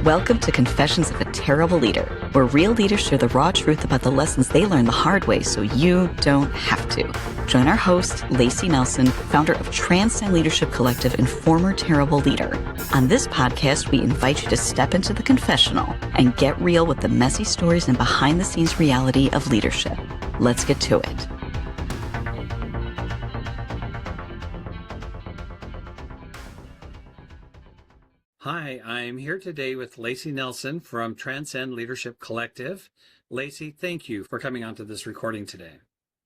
Welcome to Confessions of a Terrible Leader, where real leaders share the raw truth about the lessons they learned the hard way so you don't have to. Join our host, Layci Nelson, founder of Transcend Leadership Collective and former terrible leader. On this podcast, we invite you to step into the confessional and get real with the messy stories and behind-the-scenes reality of leadership. Let's get to it. Hi, I'm here today with Layci Nelson from Transcend Leadership Collective. Layci, thank you for coming onto this recording today.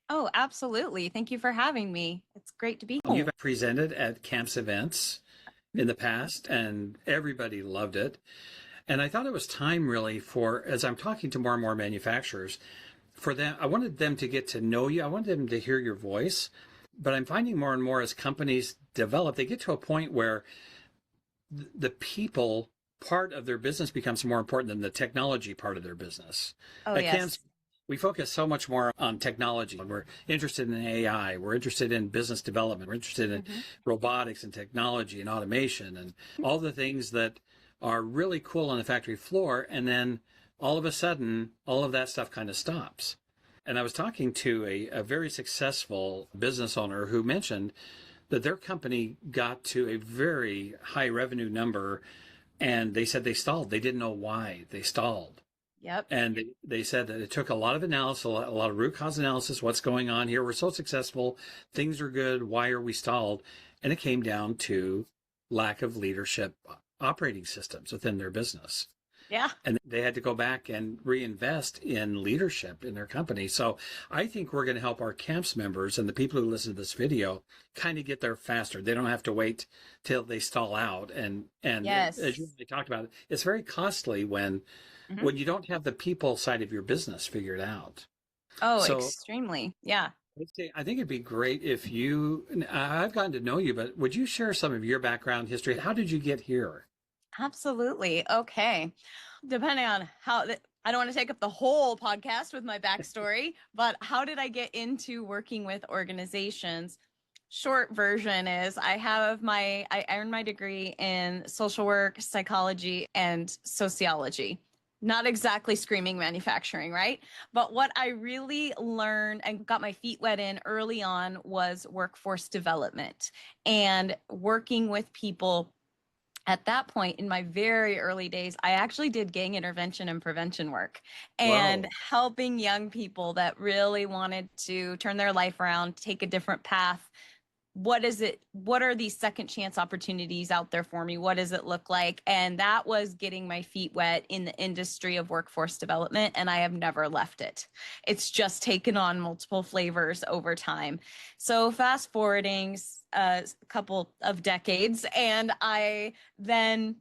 Oh, absolutely. Thank you for having me. It's great to be here. You've presented at camps events in the past, and everybody loved it. And I thought it was time really for, as I'm talking to more and more manufacturers, for them, I wanted them to get to know you. I wanted them to hear your voice. But I'm finding more and more as companies develop, they get to a point where the people part of their business becomes more important than the technology part of their business. Oh, At yes. camps, we focus so much more on technology. We're interested in AI. We're interested in business development. We're interested in robotics and technology and automation and all the things that are really cool on the factory floor. And then all of a sudden, all of that stuff kind of stops. And I was talking to a very successful business owner who mentioned that their company got to a very high revenue number, and they said they stalled. They didn't know why they stalled. Yep. And they said that it took a lot of analysis, a lot of root cause analysis. What's going on here? We're so successful. Things are good. Why are we stalled? And it came down to lack of leadership operating systems within their business. Yeah. And they had to go back and reinvest in leadership in their company. So I think we're going to help our camps members and the people who listen to this video kind of get there faster. They don't have to wait till they stall out. And Yes. as you talked about, it's very costly when you don't have the people side of your business figured out. Oh, So extremely. Yeah. I think it'd be great if I've gotten to know you, but would you share some of your background history? How did you get here? Absolutely. Okay. Depending on how, I don't want to take up the whole podcast with my backstory, but how did I get into working with organizations? Short version is I earned my degree in social work, psychology, and sociology. Not exactly screaming manufacturing, right? But what I really learned and got my feet wet in early on was workforce development and working with people. At that point in my very early days, I actually did gang intervention and prevention work and Whoa. helping young people that really wanted to turn their life around, take a different path. What is it? What are these second chance opportunities out there for me? What does it look like? And that was getting my feet wet in the industry of workforce development. And I have never left it. It's just taken on multiple flavors over time. So fast forwarding a couple of decades, and I then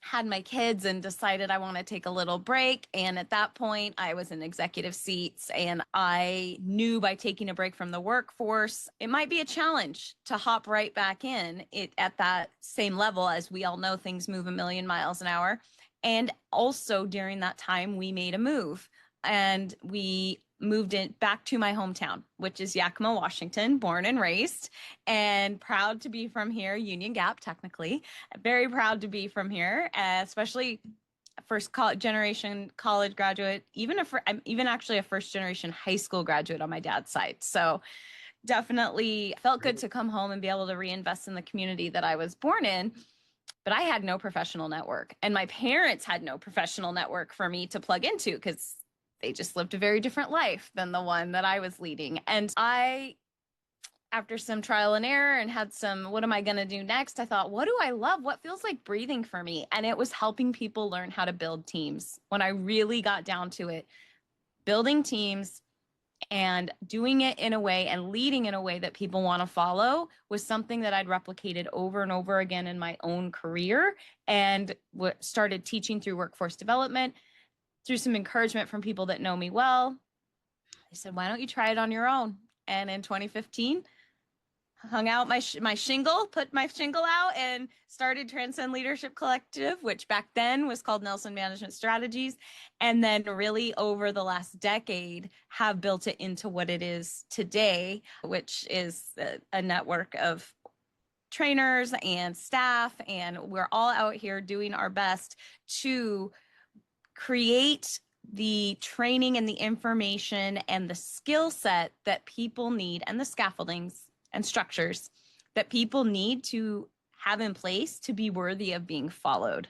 had my kids and decided I want to take a little break. And at that point, I was in executive seats, and I knew by taking a break from the workforce, it might be a challenge to hop right back in it at that same level. As we all know, things move a million miles an hour. And also during that time, we made a move, and we moved in back to my hometown, which is Yakima, Washington, born and raised, and proud to be from here. Union Gap, technically, very proud to be from here, especially first generation college graduate, I'm even actually a first generation high school graduate on my dad's side. So definitely felt good to come home and be able to reinvest in the community that I was born in. But I had no professional network, and my parents had no professional network for me to plug into because they just lived a very different life than the one that I was leading. And I, after some trial and error and had some, what am I going to do next? I thought, what do I love? What feels like breathing for me? And it was helping people learn how to build teams. When I really got down to it, building teams and doing it in a way and leading in a way that people want to follow was something that I'd replicated over and over again in my own career, and started teaching through workforce development. Through some encouragement from people that know me well, I said, why don't you try it on your own? And in 2015, hung out put my shingle out and started Transcend Leadership Collective, which back then was called Nelson Management Strategies. And then really over the last decade have built it into what it is today, which is a network of trainers and staff, and we're all out here doing our best to create the training and the information and the skill set that people need, and the scaffoldings and structures that people need to have in place to be worthy of being followed.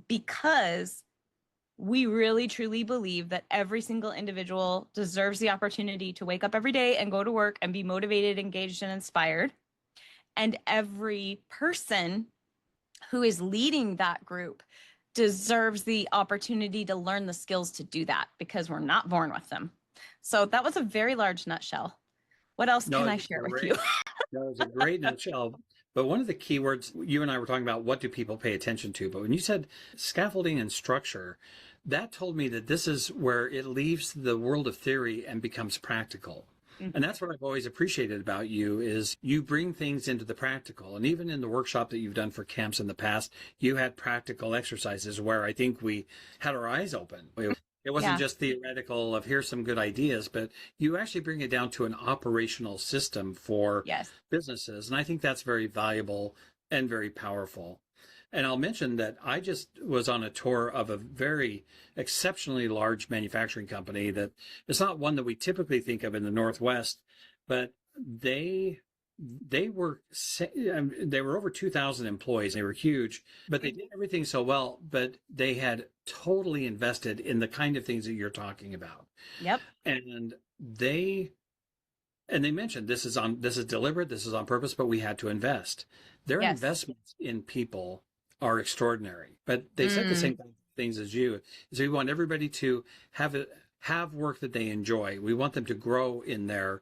Because we really truly believe that every single individual deserves the opportunity to wake up every day and go to work and be motivated, engaged, and inspired. And every person who is leading that group deserves the opportunity to learn the skills to do that, because we're not born with them. So that was a very large nutshell. What else can I share with you? That was a great nutshell. But one of the key words, you and I were talking about, what do people pay attention to? But when you said scaffolding and structure, that told me that this is where it leaves the world of theory and becomes practical. And that's what I've always appreciated about you, is you bring things into the practical. And even in the workshop that you've done for camps in the past, you had practical exercises where I think we had our eyes open. It wasn't just theoretical of here's some good ideas, but you actually bring it down to an operational system for businesses. And I think that's very valuable and very powerful. And I'll mention that I just was on a tour of a very exceptionally large manufacturing company that it's not one that we typically think of in the Northwest, but they were over 2,000 employees. They were huge, but they did everything so well, but they had totally invested in the kind of things that you're talking about. Yep. And they mentioned this is deliberate, this is on purpose, but we had to invest. Their investments in people are extraordinary, but they said the same things as you. So we want everybody to have work that they enjoy. We want them to grow in their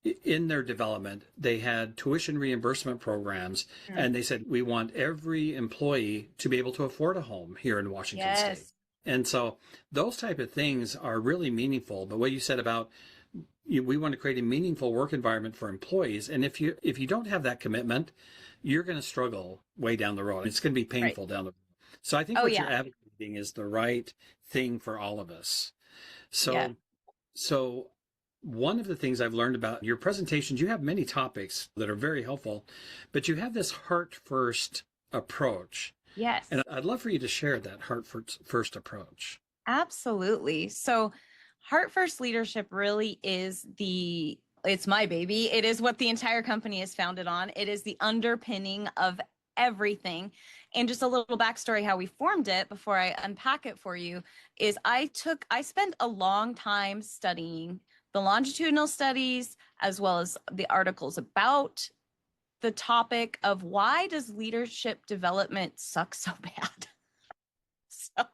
development. They had tuition reimbursement programs, and they said, we want every employee to be able to afford a home here in Washington State. And so those type of things are really meaningful. But what you said about, we want to create a meaningful work environment for employees. And if you don't have that commitment, you're going to struggle way down the road. It's going to be painful down the road. So I think what you're advocating is the right thing for all of us. So one of the things I've learned about your presentations, you have many topics that are very helpful, but you have this heart-first approach. Yes. And I'd love for you to share that heart-first approach. Absolutely. So Heart-First Leadership really is it's my baby. It is what the entire company is founded on. It is the underpinning of everything. And just a little backstory how we formed it before I unpack it for you is I spent a long time studying the longitudinal studies as well as the articles about the topic of why does leadership development suck so bad? So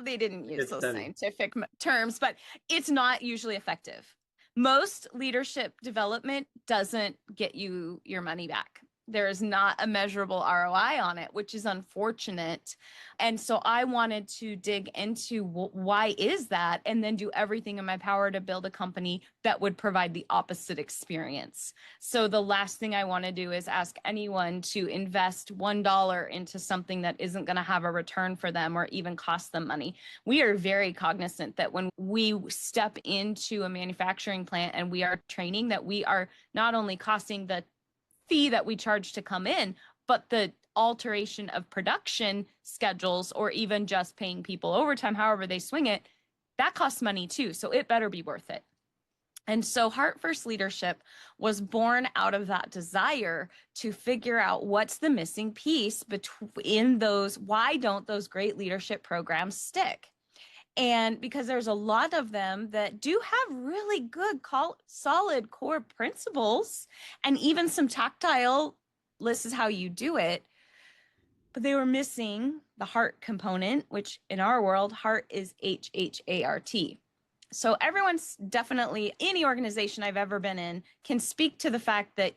they didn't use those scientific terms, but it's not usually effective. Most leadership development doesn't get you your money back. There is not a measurable ROI on it, which is unfortunate. And so I wanted to dig into why is that, and then do everything in my power to build a company that would provide the opposite experience. So the last thing I want to do is ask anyone to invest $1 into something that isn't going to have a return for them or even cost them money. We are very cognizant that when we step into a manufacturing plant and we are training, that we are not only costing the fee that we charge to come in, but the alteration of production schedules or even just paying people overtime, however they swing it, that costs money too. So it better be worth it. And so Heart-First Leadership was born out of that desire to figure out what's the missing piece in those, why don't those great leadership programs stick? And because there's a lot of them that do have really good, solid core principles and even some tactile, this is how you do it, but they were missing the heart component, which in our world, heart is HHART. So everyone's definitely, any organization I've ever been in can speak to the fact that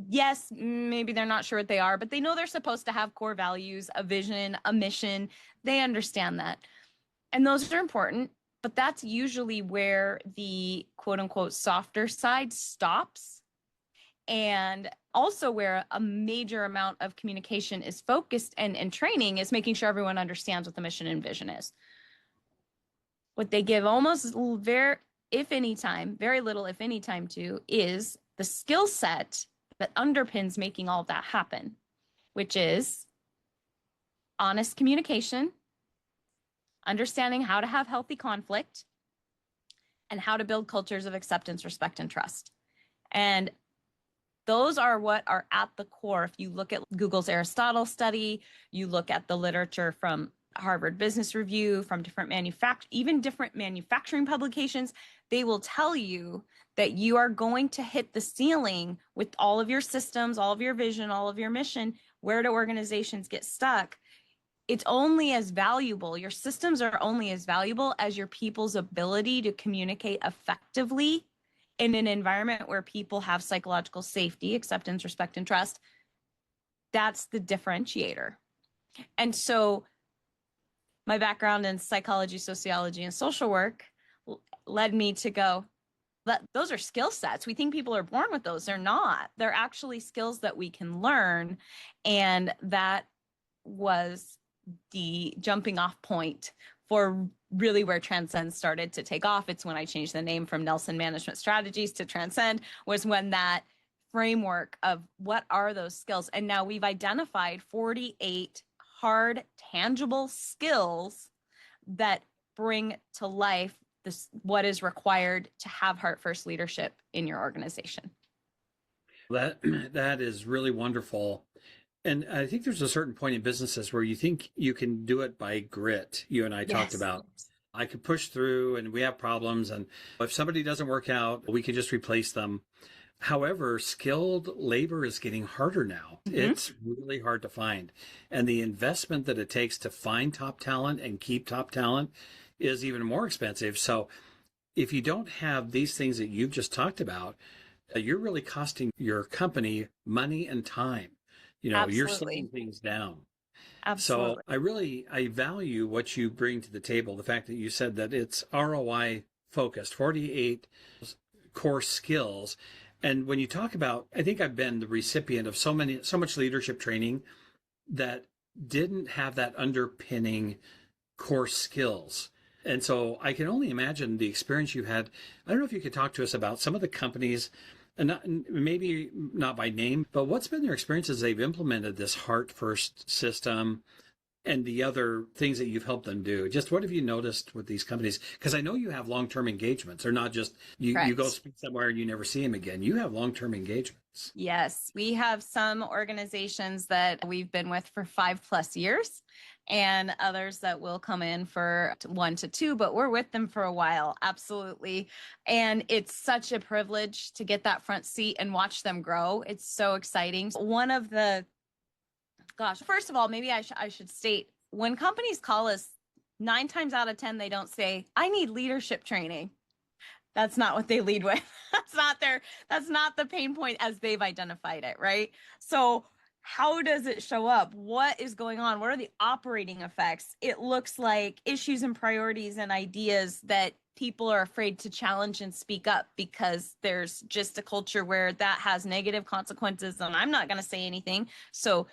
yes, maybe they're not sure what they are, but they know they're supposed to have core values, a vision, a mission. They understand that. And those are important, but that's usually where the quote unquote softer side stops. And also where a major amount of communication is focused and training is making sure everyone understands what the mission and vision is. What they give almost very little, if any time to, is the skill set that underpins making all of that happen, which is honest communication, understanding how to have healthy conflict, and how to build cultures of acceptance, respect, and trust. And those are what are at the core. If you look at Google's Aristotle study, you look at the literature from Harvard Business Review, from different even different manufacturing publications, they will tell you that you are going to hit the ceiling with all of your systems, all of your vision, all of your mission. Where do organizations get stuck? It's only as valuable, your systems are only as valuable as your people's ability to communicate effectively in an environment where people have psychological safety, acceptance, respect, and trust. That's the differentiator. And so my background in psychology, sociology, and social work led me to go, those are skill sets. We think people are born with those. They're not. They're actually skills that we can learn. And that was the jumping off point for really where Transcend started to take off. It's when I changed the name from Nelson Management Strategies to Transcend, was when that framework of what are those skills. And now we've identified 48 hard, tangible skills that bring to life what is required to have HHART-First leadership in your organization. That is really wonderful. And I think there's a certain point in businesses where you think you can do it by grit. You and I talked about, I could push through and we have problems. And if somebody doesn't work out, we can just replace them. However, skilled labor is getting harder now. Mm-hmm. It's really hard to find. And the investment that it takes to find top talent and keep top talent is even more expensive. So if you don't have these things that you've just talked about, you're really costing your company money and time. You know, Absolutely. You're slowing things down. Absolutely. So I value what you bring to the table. The fact that you said that it's ROI focused, 48 core skills. And when you talk about, I think I've been the recipient of so much leadership training that didn't have that underpinning core skills. And so I can only imagine the experience you had. I don't know if you could talk to us about some of the companies, and maybe not by name, but what's been their experience as they've implemented this HHART-First system and the other things that you've helped them do? Just what have you noticed with these companies? Because I know you have long-term engagements. They're not just you go speak somewhere and you never see them again. You have long-term engagements. Yes, we have some organizations that we've been with for 5+ years, and others that will come in for 1 to 2, but we're with them for a while. Absolutely. And it's such a privilege to get that front seat and watch them grow. It's so exciting. First of all, maybe I should state, when companies call us, 9 times out of 10, they don't say, I need leadership training. That's not what they lead with. That's not the pain point as they've identified it, right? So how does it show up? What is going on? What are the operating effects? It looks like issues and priorities and ideas that people are afraid to challenge and speak up because there's just a culture where that has negative consequences and I'm not going to say anything. So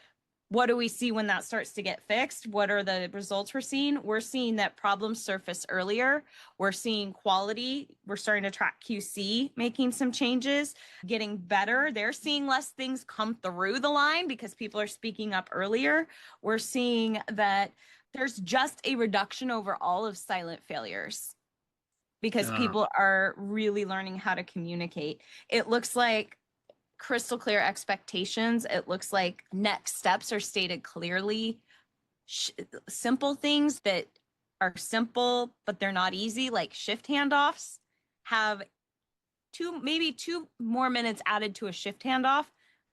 what do we see when that starts to get fixed? What are the results we're seeing? We're seeing that problems surface earlier. We're seeing quality. We're starting to track QC, making some changes, getting better. They're seeing less things come through the line because people are speaking up earlier. We're seeing that there's just a reduction overall of silent failures because people are really learning how to communicate. It looks like crystal clear expectations. It looks like next steps are stated clearly. Simple things that are simple, but they're not easy, like shift handoffs, have maybe 2 more minutes added to a shift handoff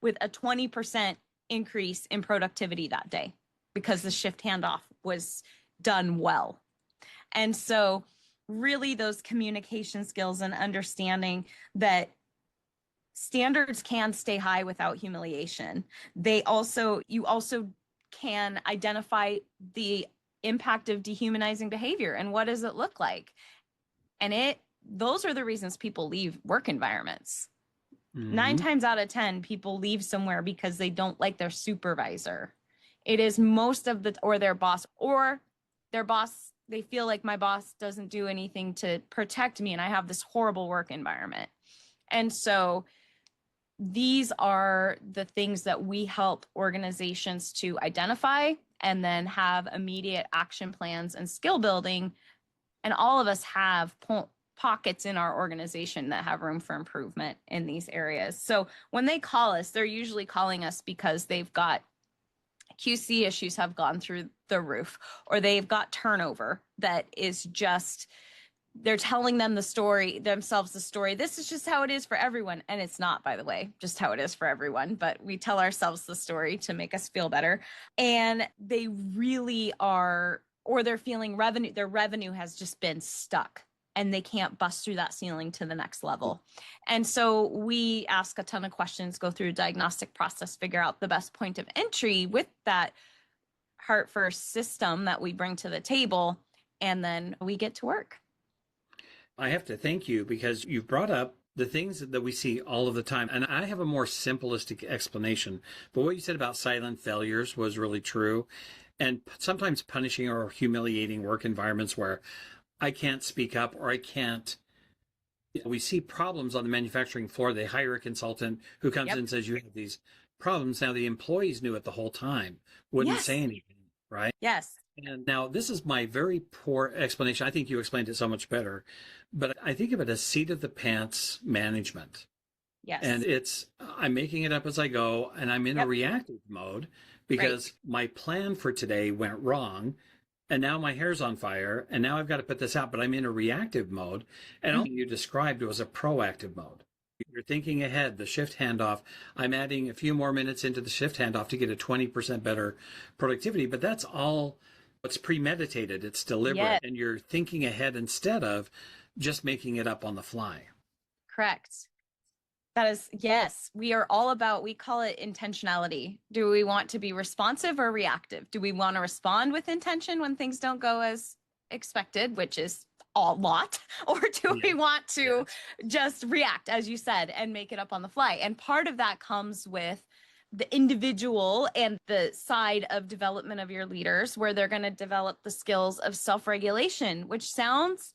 with a 20% increase in productivity that day because the shift handoff was done well. And so really those communication skills and understanding that standards can stay high without humiliation. You also can identify the impact of dehumanizing behavior and what does it look like? And those are the reasons people leave work environments. Mm-hmm. 9 times out of 10, people leave somewhere because they don't like their supervisor. It is their boss, they feel like my boss doesn't do anything to protect me and I have this horrible work environment. And so these are the things that we help organizations to identify and then have immediate action plans and skill building. And all of us have pockets in our organization that have room for improvement in these areas. So when they call us, they're usually calling us because they've got QC issues have gone through the roof, or they've got turnover that is just, they're telling them the story, themselves the story. This is just how it is for everyone. And it's not, by the way, just how it is for everyone, but we tell ourselves the story to make us feel better. And they really are, or they're feeling their revenue has just been stuck and they can't bust through that ceiling to the next level. And so we ask a ton of questions, go through a diagnostic process, figure out the best point of entry with that HHART-First system that we bring to the table, and then we get to work. I have to thank you because you've brought up the things that we see all of the time. And I have a more simplistic explanation. But what you said about silent failures was really true. And sometimes punishing or humiliating work environments where I can't speak up or I can't. We see problems on the manufacturing floor. They hire a consultant who comes in and says, you have these problems. Now, the employees knew it the whole time, wouldn't say anything, right? Yes. And now this is my very poor explanation. I think you explained it so much better, but I think of it as seat of the pants management. Yes. And I'm making it up as I go, and I'm in a reactive mode because my plan for today went wrong. And now my hair's on fire, and now I've got to put this out, but I'm in a reactive mode. And all you described was a proactive mode. You're thinking ahead, the shift handoff. I'm adding a few more minutes into the shift handoff to get a 20% better productivity, but that's all. It's premeditated, it's deliberate, and you're thinking ahead instead of just making it up on the fly. Correct. That is, yes, we are all about, we call it intentionality. Do we want to be responsive or reactive? Do we want to respond with intention when things don't go as expected, which is a lot, or do we want to just react, as you said, and make it up on the fly? And part of that comes with the individual and the side of development of your leaders, where they're going to develop the skills of self-regulation, which sounds,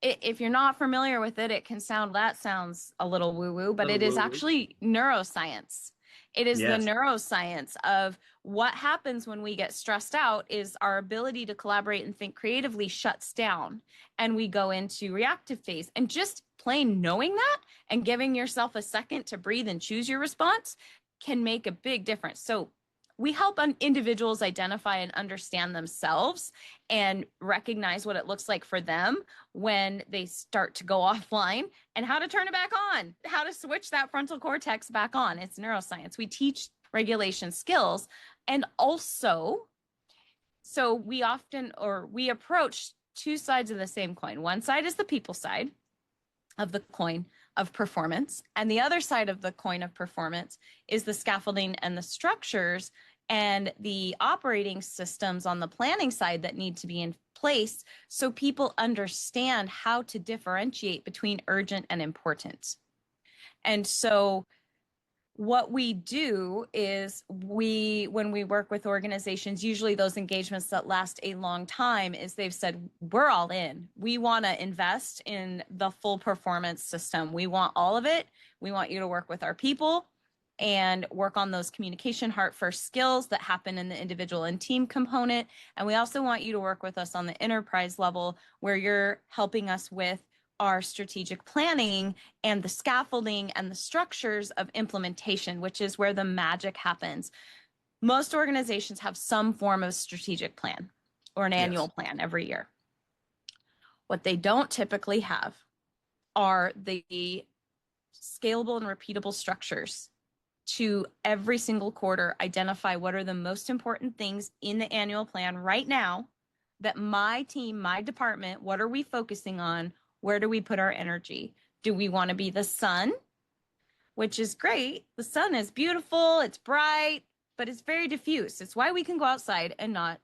if you're not familiar with it, that sounds a little woo-woo, but it is actually neuroscience. It is the neuroscience of what happens when we get stressed out is our ability to collaborate and think creatively shuts down and we go into reactive phase. And just plain knowing that and giving yourself a second to breathe and choose your response can make a big difference. So we help individuals identify and understand themselves and recognize what it looks like for them when they start to go offline and how to turn it back on, how to switch that frontal cortex back on. It's neuroscience. We teach regulation skills. And also, so we approach two sides of the same coin. One side is the people side of the coin of performance, and the other side of the coin of performance is the scaffolding and the structures and the operating systems on the planning side that need to be in place so people understand how to differentiate between urgent and important. And so what we do is when we work with organizations, usually those engagements that last a long time, is they've said, we're all in. We want to invest in the full performance system. We want all of it. We want you to work with our people and work on those communication HHART-First skills that happen in the individual and team component. And we also want you to work with us on the enterprise level, where you're helping us with our strategic planning and the scaffolding and the structures of implementation, which is where the magic happens. Most organizations have some form of strategic plan or an annual plan every year. What they don't typically have are the scalable and repeatable structures to every single quarter identify what are the most important things in the annual plan right now that my team, my department, what are we focusing on? Where do we put our energy? Do we want to be the sun, which is great? The sun is beautiful, it's bright, but it's very diffuse. It's why we can go outside and not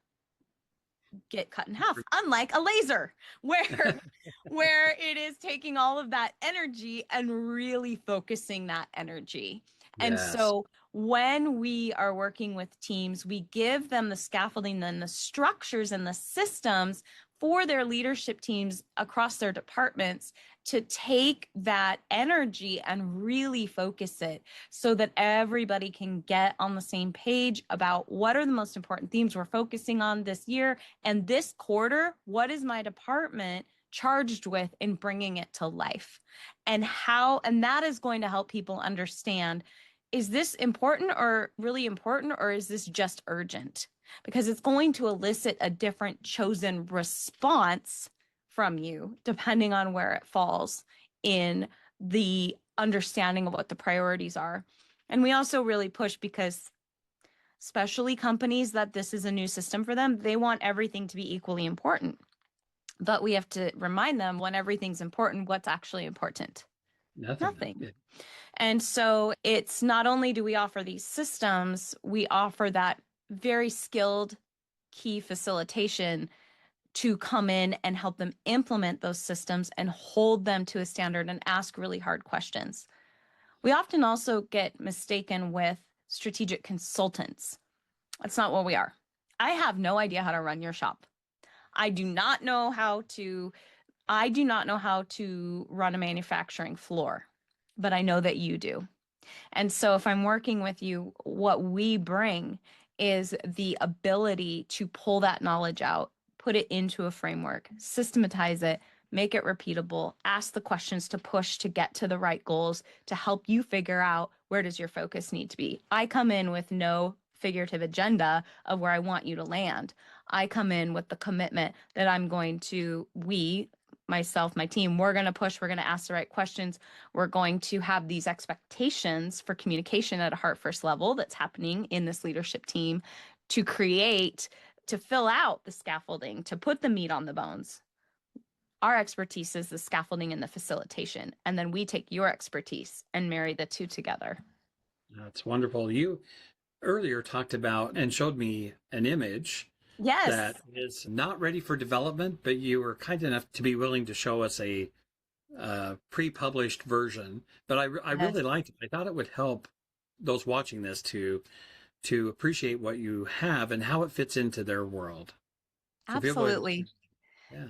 get cut in half, unlike a laser, where it is taking all of that energy and really focusing that energy. And so when we are working with teams, we give them the scaffolding and the structures and the systems for their leadership teams across their departments to take that energy and really focus it so that everybody can get on the same page about what are the most important themes we're focusing on this year and this quarter. What is my department charged with in bringing it to life? And that is going to help people understand, is this important or really important, or is this just urgent? Because it's going to elicit a different chosen response from you, depending on where it falls in the understanding of what the priorities are. And we also really push, because especially companies that this is a new system for them, they want everything to be equally important. But we have to remind them, when everything's important, what's actually important? Nothing. And so it's not only do we offer these systems, we offer that very skilled key facilitation to come in and help them implement those systems and hold them to a standard and ask really hard questions. We often also get mistaken with strategic consultants. That's not what we are. I have no idea how to run your shop. I do not know how to run a manufacturing floor, but I know that you do. And so if I'm working with you, what we bring is the ability to pull that knowledge out, put it into a framework, systematize it, make it repeatable, ask the questions to push to get to the right goals, to help you figure out where does your focus need to be. I come in with no figurative agenda of where I want you to land. I come in with the commitment that myself, my team, we're going to push, we're going to ask the right questions. We're going to have these expectations for communication at a HHART-First level that's happening in this leadership team to fill out the scaffolding, to put the meat on the bones. Our expertise is the scaffolding and the facilitation. And then we take your expertise and marry the two together. That's wonderful. You earlier talked about and showed me an image. Yes. That is not ready for development, but you were kind enough to be willing to show us a pre-published version. But I really liked it. I thought it would help those watching this to appreciate what you have and how it fits into their world. So absolutely.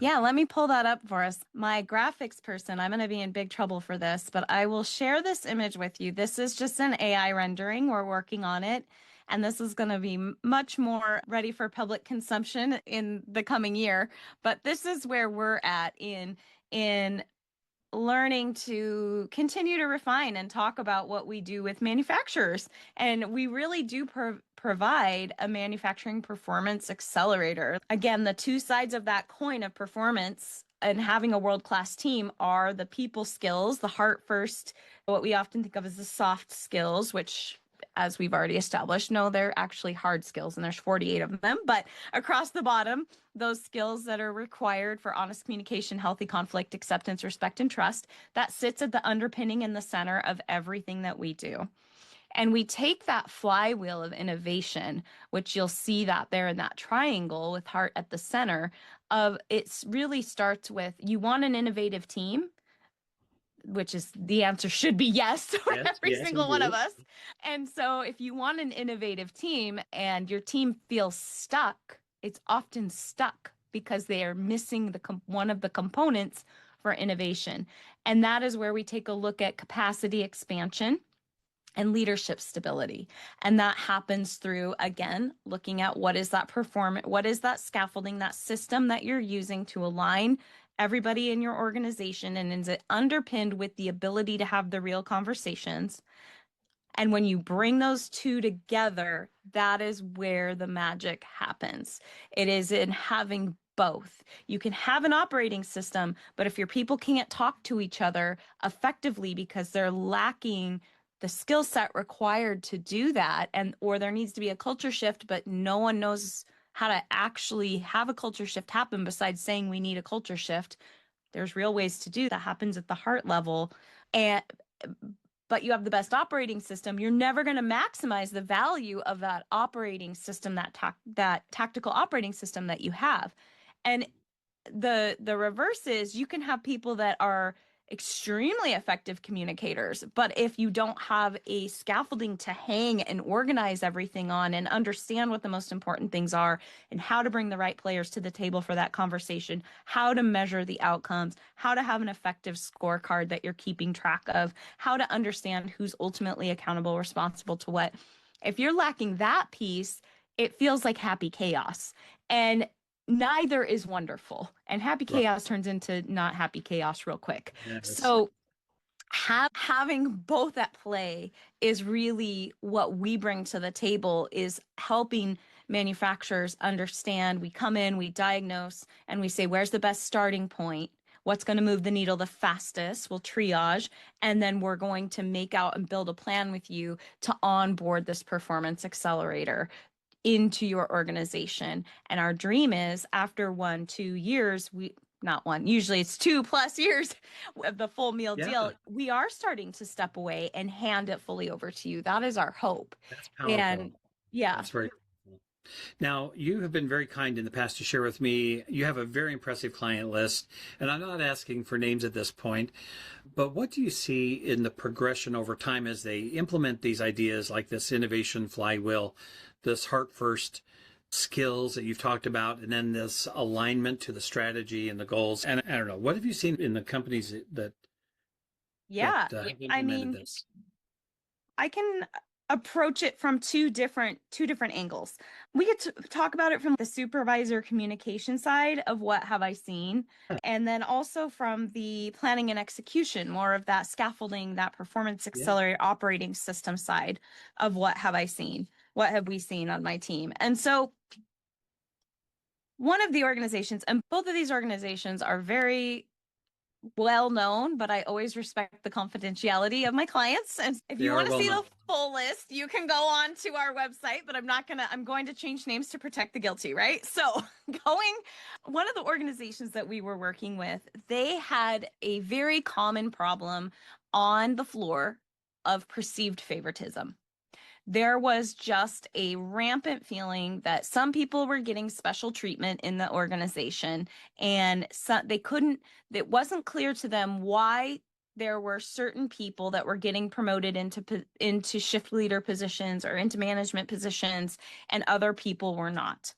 Yeah, let me pull that up for us. My graphics person, I'm going to be in big trouble for this, but I will share this image with you. This is just an AI rendering. We're working on it. And this is going to be much more ready for public consumption in the coming year. But this is where we're at in learning to continue to refine and talk about what we do with manufacturers. And we really do provide a manufacturing performance accelerator. Again, the two sides of that coin of performance and having a world-class team are the people skills, the heart first, what we often think of as the soft skills, which, as we've already established, no, they're actually hard skills, and there's 48 of them. But across the bottom, those skills that are required for honest communication, healthy conflict, acceptance, respect, and trust, that sits at the underpinning in the center of everything that we do. And we take that flywheel of innovation, which you'll see that there in that triangle with heart at the center of, it really starts with, you want an innovative team, which is the answer should be yes for every single one of us. And so if you want an innovative team and your team feels stuck, it's often stuck because they are missing one of the components for innovation. And that is where we take a look at capacity expansion and leadership stability. And that happens through, again, looking at what is that what is that scaffolding, that system that you're using to align everybody in your organization, and is it underpinned with the ability to have the real conversations? And when you bring those two together, that is where the magic happens. It is in having both. You can have an operating system, but if your people can't talk to each other effectively because they're lacking the skill set required to do that, or there needs to be a culture shift, but no one knows how to actually have a culture shift happen besides saying we need a culture shift. There's real ways to do that. Happens at the heart level. But you have the best operating system, you're never going to maximize the value of that operating system, that tactical operating system that you have. And the reverse is, you can have people that are extremely effective communicators. But if you don't have a scaffolding to hang and organize everything on and understand what the most important things are and how to bring the right players to the table for that conversation, how to measure the outcomes, how to have an effective scorecard that you're keeping track of, how to understand who's ultimately accountable, responsible to what. If you're lacking that piece, it feels like happy chaos. And neither is wonderful. And happy Right. chaos turns into not happy chaos real quick. Yes. So having both at play is really what we bring to the table, is helping manufacturers understand. We come in, we diagnose, and we say, where's the best starting point? What's going to move the needle the fastest? We'll triage, and then we're going to make out and build a plan with you to onboard this performance accelerator into your organization. And our dream is, after 1-2 years, not one, usually it's 2+ years of the full meal deal, we are starting to step away and hand it fully over to you. That is our hope. That's powerful. And yeah. That's very powerful. Now, you have been very kind in the past to share with me. You have a very impressive client list, and I'm not asking for names at this point, but what do you see in the progression over time as they implement these ideas like this innovation flywheel, this HHART-First skills that you've talked about, and then this alignment to the strategy and the goals? And I don't know, what have you seen in the companies that have implemented this? I can approach it from two different angles. We could talk about it from the supervisor communication side of what have I seen, and then also from the planning and execution, more of that scaffolding, that performance accelerator operating system side of what have I seen, what have we seen on my team. And so one of the organizations, and both of these organizations are very well known, but I always respect the confidentiality of my clients. And if you want to see the full list, you can go on to our website, but I'm going to change names to protect the guilty, right? So one of the organizations that we were working with, they had a very common problem on the floor of perceived favoritism. There was just a rampant feeling that some people were getting special treatment in the organization, and it wasn't clear to them why there were certain people that were getting promoted into shift leader positions or into management positions and other people were not.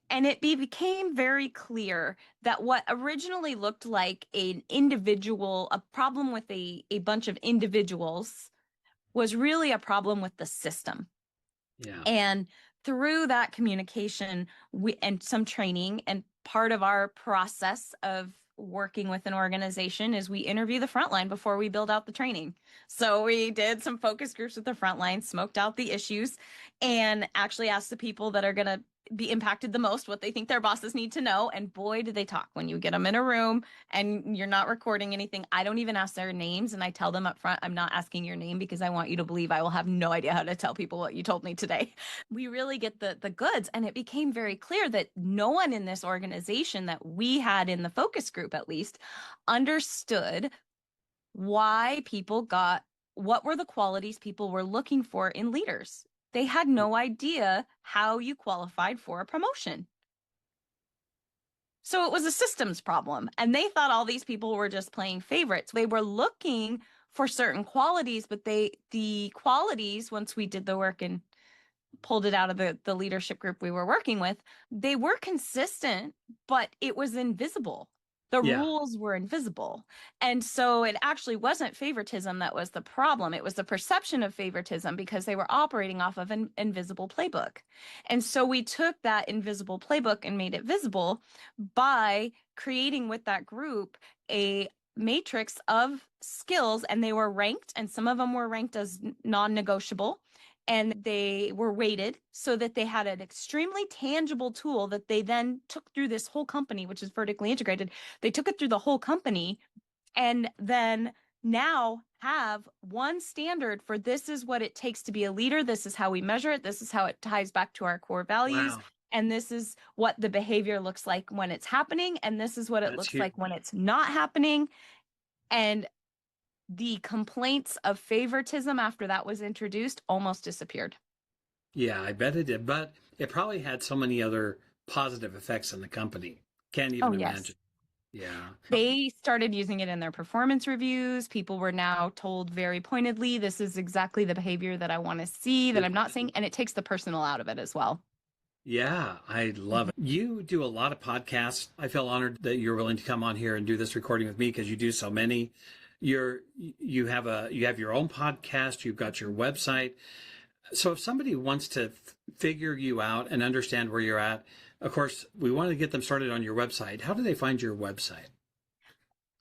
And it became very clear that what originally looked like a problem with a bunch of individuals was really a problem with the system. Yeah. And through that communication and some training, and part of our process of working with an organization is we interview the frontline before we build out the training. So we did some focus groups with the frontline, smoked out the issues, and actually asked the people that are going to be impacted the most what they think their bosses need to know. And boy, did they talk. When you get them in a room and you're not recording anything, I don't even ask their names, and I tell them up front, I'm not asking your name because I want you to believe I will have no idea how to tell people what you told me today. We really get the goods. And it became very clear that no one in this organization that we had in the focus group, at least, understood why what were the qualities people were looking for in leaders. They had no idea how you qualified for a promotion. So it was a systems problem, and they thought all these people were just playing favorites. They were looking for certain qualities, but the qualities, once we did the work and pulled it out of the leadership group we were working with, they were consistent, but it was invisible. The rules were invisible. And so it actually wasn't favoritism that was the problem. It was the perception of favoritism because they were operating off of an invisible playbook. And so we took that invisible playbook and made it visible by creating with that group a matrix of skills, and they were ranked, and some of them were ranked as non-negotiable. And they were weighted so that they had an extremely tangible tool that they then took through this whole company, which is vertically integrated. They took it through the whole company, and then now have one standard for this is what it takes to be a leader. This is how we measure it. This is how it ties back to our core values. Wow. And this is what the behavior looks like when it's happening. And this is what it looks like when it's not happening. And the complaints of favoritism after that was introduced almost disappeared. Yeah, I bet it did. But it probably had so many other positive effects in the company. Can't even imagine. Yeah. They started using it in their performance reviews. People were now told very pointedly, this is exactly the behavior that I want to see, that I'm not seeing. And it takes the personal out of it as well. Yeah, I love it. You do a lot of podcasts. I feel honored that you're willing to come on here and do this recording with me because you do so many. You have your own podcast, you've got your website. So if somebody wants to figure you out and understand where you're at, of course, we want to get them started on your website. How do they find your website?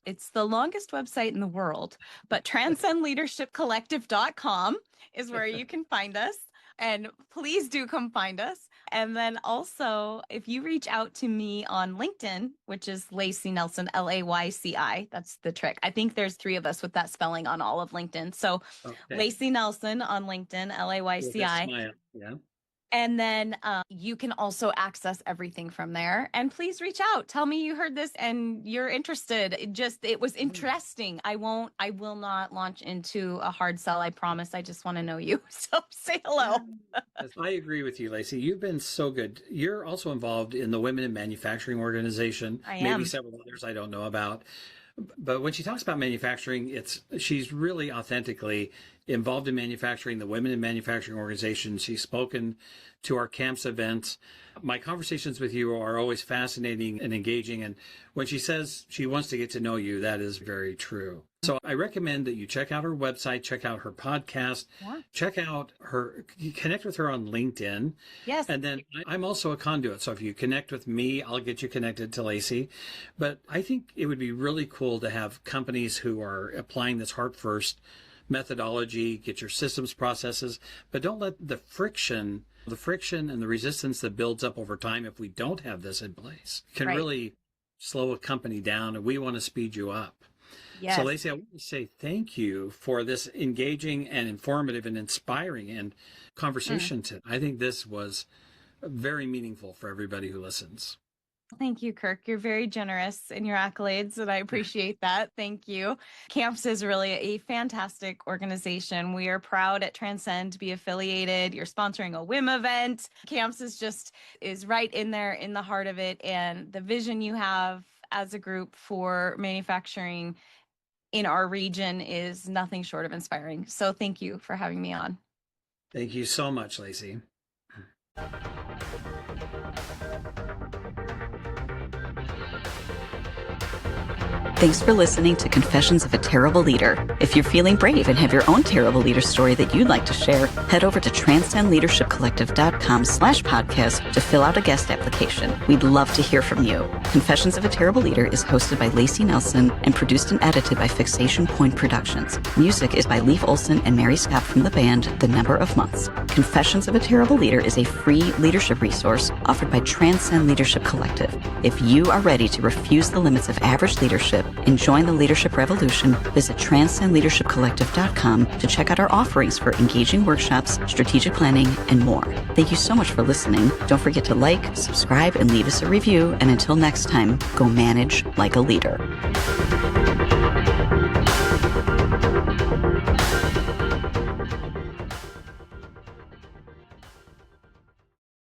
It's the longest website in the world, but transcendleadershipcollective.com is where you can find us. And please do come find us. And then also, if you reach out to me on LinkedIn, which is Layci Nelson, Layci, that's the trick. I think there's 3 of us with that spelling on all of LinkedIn. So Layci Nelson on LinkedIn, Layci. Yeah. And then you can also access everything from there. And please reach out. Tell me you heard this and you're interested. It was interesting. I will not launch into a hard sell. I promise. I just want to know you. So say hello. I agree with you, Layci. You've been so good. You're also involved in the Women in Manufacturing organization. I am. Maybe several others I don't know about. But when she talks about manufacturing, she's really authentically involved in manufacturing, the Women in Manufacturing organization. She's spoken to our camps events. My conversations with you are always fascinating and engaging. And when she says she wants to get to know you, that is very true. So I recommend that you check out her website, check out her podcast, check out connect with her on LinkedIn. Yes. And then I'm also a conduit. So if you connect with me, I'll get you connected to Layci. But I think it would be really cool to have companies who are applying this HHART-First methodology, get your systems, processes, but don't let the friction and the resistance that builds up over time, if we don't have this in place, can really slow a company down, and we want to speed you up. Yes. So Layci, I want to say thank you for this engaging and informative and inspiring and conversation today. I think this was very meaningful for everybody who listens. Thank you, Kirk. You're very generous in your accolades, and I appreciate that. Thank you. Camps is really a fantastic organization. We are proud at Transcend to be affiliated. You're sponsoring a WIM event. Camps is right in there in the heart of it. And the vision you have as a group for manufacturing in our region is nothing short of inspiring. So thank you for having me on. Thank you so much, Layci. Thanks for listening to Confessions of a Terrible Leader. If you're feeling brave and have your own terrible leader story that you'd like to share, head over to transcendleadershipcollective.com/podcast to fill out a guest application. We'd love to hear from you. Confessions of a Terrible Leader is hosted by Layci Nelson and produced and edited by Fixation Point Productions. Music is by Leif Olson and Mary Scott from the band The Number of Months. Confessions of a Terrible Leader is a free leadership resource offered by Transcend Leadership Collective. If you are ready to refuse the limits of average leadership and join the leadership revolution, visit transcendleadershipcollective.com to check out our offerings for engaging workshops, strategic planning, and more. Thank you so much for listening. Don't forget to like, subscribe, and leave us a review. And until next time, go manage like a leader.